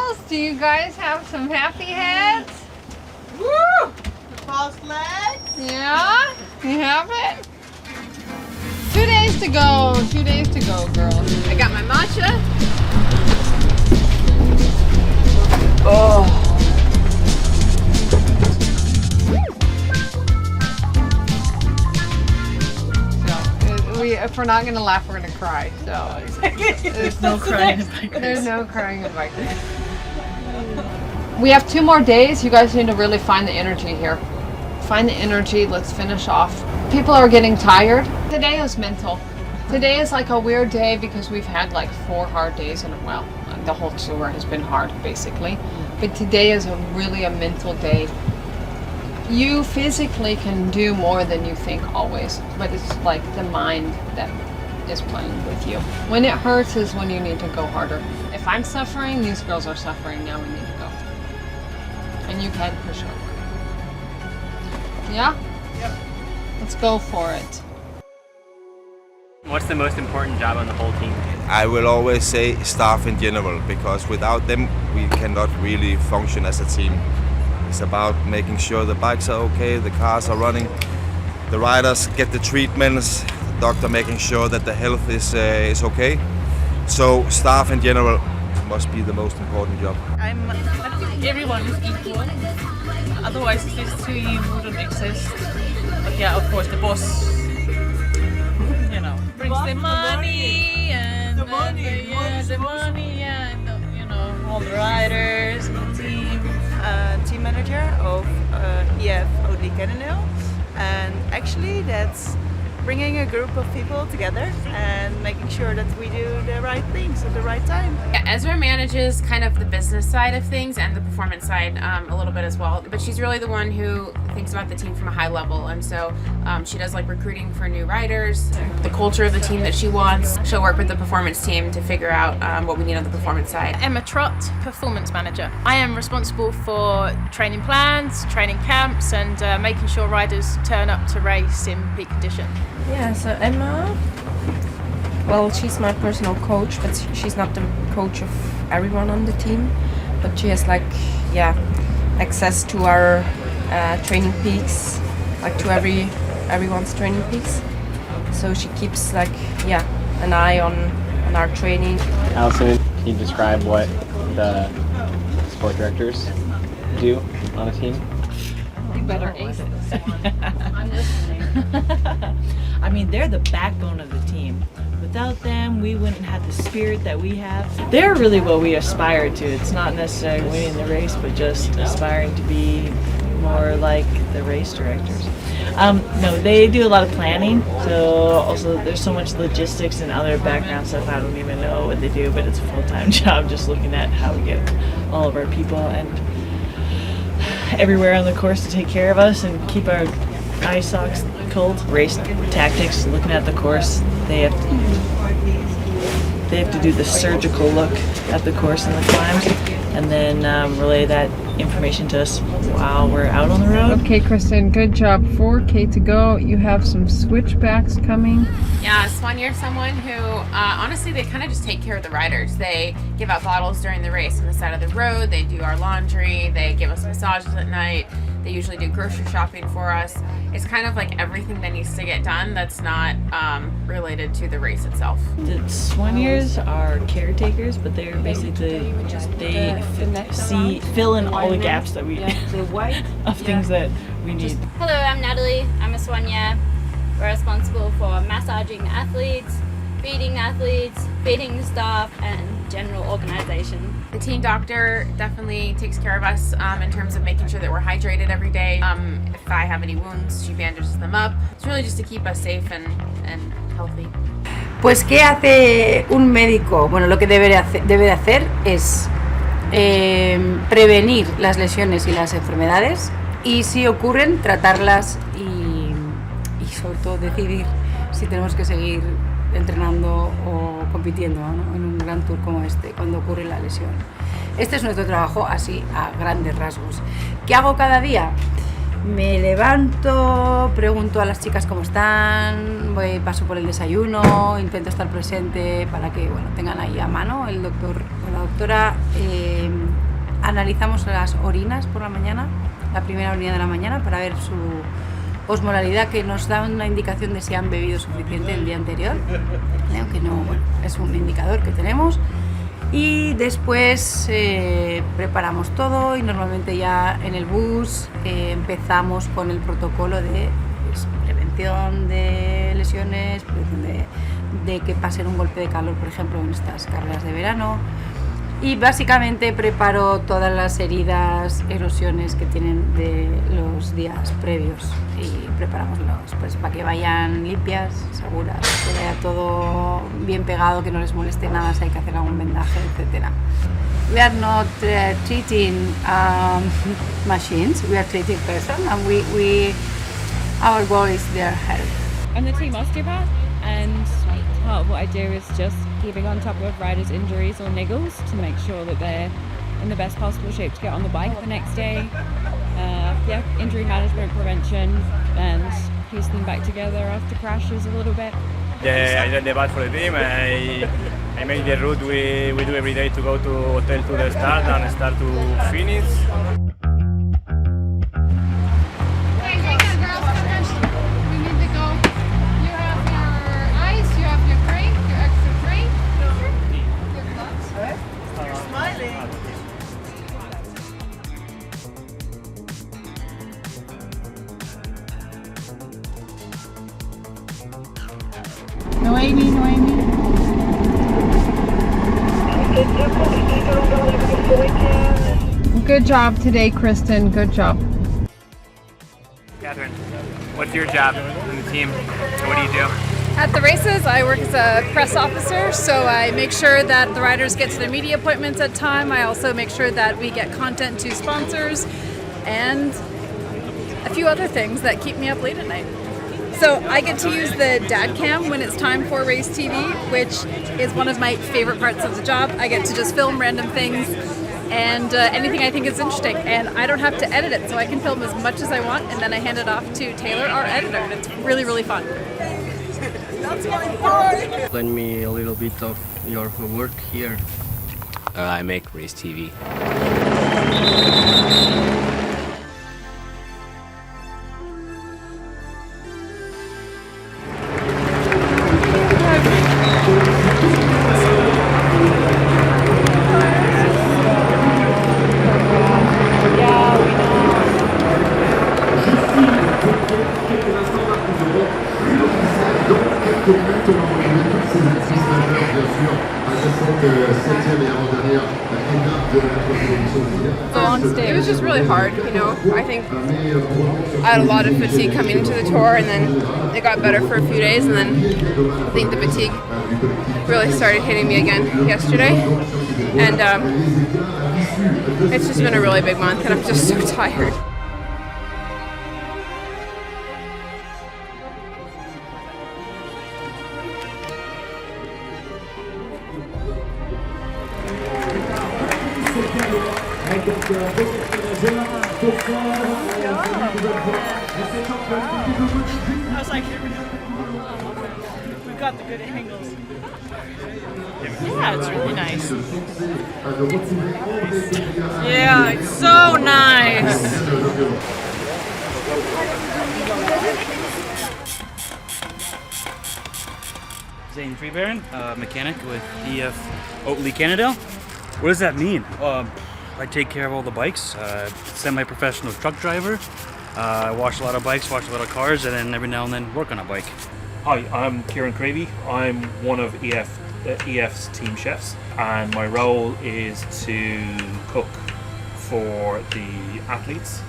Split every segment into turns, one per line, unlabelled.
girls, do you guys have some happy heads?
Woo! The false legs.
Yeah? You have it? 2 days to go. 2 days to go, girls. I got my matcha. Oh. If we're not gonna laugh, we're gonna cry. So there's no crying. There's no crying in bikers. We have 2 more days. You guys need to really find the energy here. Find the energy. Let's finish off. People are getting tired. Today is mental. Today is like a weird day because we've had like 4 hard days in a while. The whole tour has been hard, basically. But today is really a mental day. You physically can do more than you think always, but it's like the mind that is playing with you. When it hurts is when you need to go harder. If I'm suffering, these girls are suffering, now we need to go. And you can push over. Yeah?
Yep.
Let's go for it.
What's the most important job on the whole team?
I will always say staff in general, because without them we cannot really function as a team. It's about making sure the bikes are okay, the cars are running, the riders get the treatments, the doctor making sure that the health is okay. So staff in general must be the most important job.
I think everyone is equal. Otherwise, this team wouldn't exist. But yeah, of course, the boss, you know, brings the money and the money, and you know, all the riders and the team. Team manager of Education-Oatly-Cannondale, and actually that's bringing a group of people together and making sure that we do the right things at the right time.
Yeah, Ezra manages kind of the business side of things and the performance side a little bit as well, but she's really the one who thinks about the team from a high level, and so she does like recruiting for new riders, the culture of the team that she wants. She'll work with the performance team to figure out what we need on the performance side.
Emma Trott, performance manager. I am responsible for training plans, training camps, and making sure riders turn up to race in peak condition.
Yeah, so Emma, well, she's my personal coach, but she's not the coach of everyone on the team, but she has like, yeah, access to our training peaks, like to everyone's training peaks. So she keeps like, yeah, an eye on our training.
Allison, can you describe what the sport directors do on a team?
You better ace it.
I'm listening. I mean, they're the backbone of the team. Without them, we wouldn't have the spirit that we have. They're really what we aspire to. It's not necessarily winning the race, but just aspiring to be more like the race directors. No, they do a lot of planning. So also there's so much logistics and other background stuff. I don't even know what they do, but it's a full-time job just looking at how we get all of our people and everywhere on the course to take care of us and keep our eye socks cold. Race tactics, looking at the course, they have to do the surgical look at the course and the climbs, and then relay that information to us while we're out on the road.
Okay, Kristen, good job. 4K to go. You have some switchbacks coming.
Yeah, Swanya's someone who, honestly, they kind of just take care of the riders. They give out bottles during the race on the side of the road. They do our laundry. They give us massages at night. They usually do grocery shopping for us. It's kind of like everything that needs to get done that's not related to the race itself.
The Swaniers are caretakers, but they're basically fill in all the gaps that we of things that we need.
Hello, I'm Natalie. I'm a Swanya. We're responsible for massaging athletes, feeding the staff, and general organization.
The team doctor definitely takes care of us in terms of making sure that we're hydrated every day. If I have any wounds, she bandages them up. It's really just to keep us safe and healthy.
Pues, ¿qué hace un médico? Bueno, lo que debe de hacer es prevenir las lesiones y las enfermedades, y si ocurren, tratarlas y sobre todo decidir si tenemos que seguir entrenando o compitiendo, ¿no?, en un gran tour como este, cuando ocurre la lesión. Este es nuestro trabajo así a grandes rasgos. ¿Qué hago cada día? Me levanto, pregunto a las chicas cómo están, paso por el desayuno, intento estar presente para que, bueno, tengan ahí a mano el doctor o la doctora analizamos las orinas por la mañana, la primera orina de la mañana, para ver su osmolaridad, que nos da una indicación de si han bebido suficiente el día anterior, aunque no, bueno, es un indicador que tenemos. Y después preparamos todo y normalmente ya en el bus empezamos con el protocolo de prevención de lesiones, prevención de que pasen un golpe de calor, por ejemplo, en estas carreras de verano. Y básicamente preparo todas las heridas, erosiones que tienen de los días previos y preparamos pues para que vayan limpias, seguras, que vaya todo bien pegado, que no les moleste nada si hay que hacer algún vendaje, etc. We are not treating machines, we are treating person, and our goal is their health.
I'm the team osteopath, and part of what I do is just keeping on top of riders' injuries or niggles to make sure that they're in the best possible shape to get on the bike the next day. Injury management, prevention, and piecing them back together after crashes a little bit.
I did the bike for the team. I make the route we do every day to go to hotel to the start and start to finish.
Good job today, Kristen. Good job.
Catherine, what's your job in the team? What do you do?
At the races, I work as a press officer, so I make sure that the riders get to their media appointments at time. I also make sure that we get content to sponsors and a few other things that keep me up late at night. So I get to use the dad cam when it's time for RaceTV, which is one of my favorite parts of the job. I get to just film random things and anything I think is interesting, and I don't have to edit it, so I can film as much as I want, and then I hand it off to Taylor, our editor, and it's really, really fun. That's my boy!
Lend me a little bit of your work here.
I make RaceTV.
It was just really hard, you know. I think I had a lot of fatigue coming into the tour, and then it got better for a few days, and then I think the fatigue really started hitting me again yesterday. And it's just been a really big month, and I'm just so tired.
I was like, we've got the good angles. Yeah, it's really nice. Yeah, it's so nice.
Zane Freebaron, mechanic with Education-Oatly-Cannondale. What does that mean? I take care of all the bikes. Semi-professional truck driver. I wash a lot of bikes, wash a lot of cars, and then every now and then work on a bike.
Hi, I'm Kieran Cravey. I'm one of EF's team chefs, and my role is to cook for the athletes,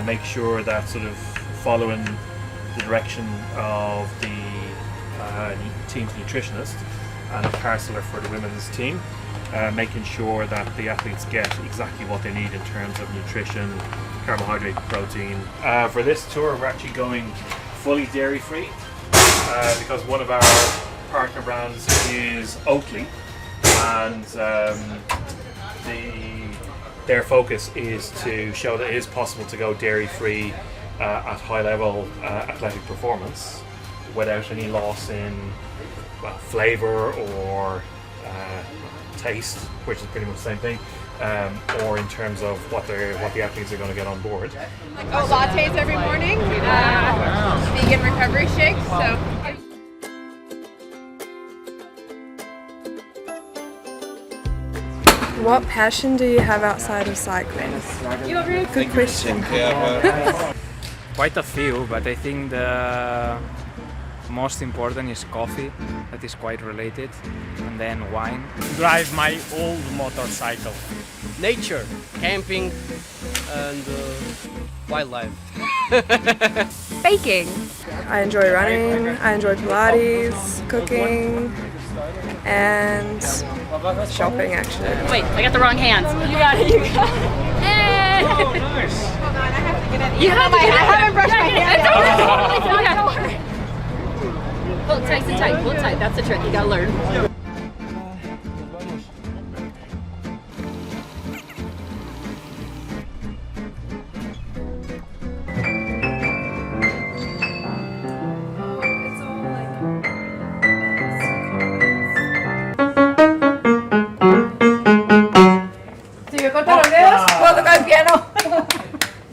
make sure that sort of following the direction of the team's nutritionist and a parceller for the women's team, making sure that the athletes get exactly what they need in terms of nutrition, carbohydrate, protein. For this tour, we're actually going fully dairy-free because one of our partner brands is Oatly, and their focus is to show that it is possible to go dairy-free at high-level athletic performance without any loss in flavour or taste, which is pretty much the same thing, or in terms of what the athletes are going to get on board.
Oh, lattes every morning, vegan recovery shakes. So.
What passion do you have outside of cycling? Good question.
Quite a few, but I think the most important is coffee, that is quite related, and then wine.
Drive my old motorcycle.
Nature, camping, and wildlife.
Baking. I enjoy running, I enjoy Pilates, cooking, and shopping actually.
Wait, I got the wrong hands. You got it, you got it. Hey!
Oh, nice.
Hold on, I have to get it.
You have to get it.
I haven't brushed my hair.
Pull it nice and tight, pull it tight. That's the trick, you gotta learn.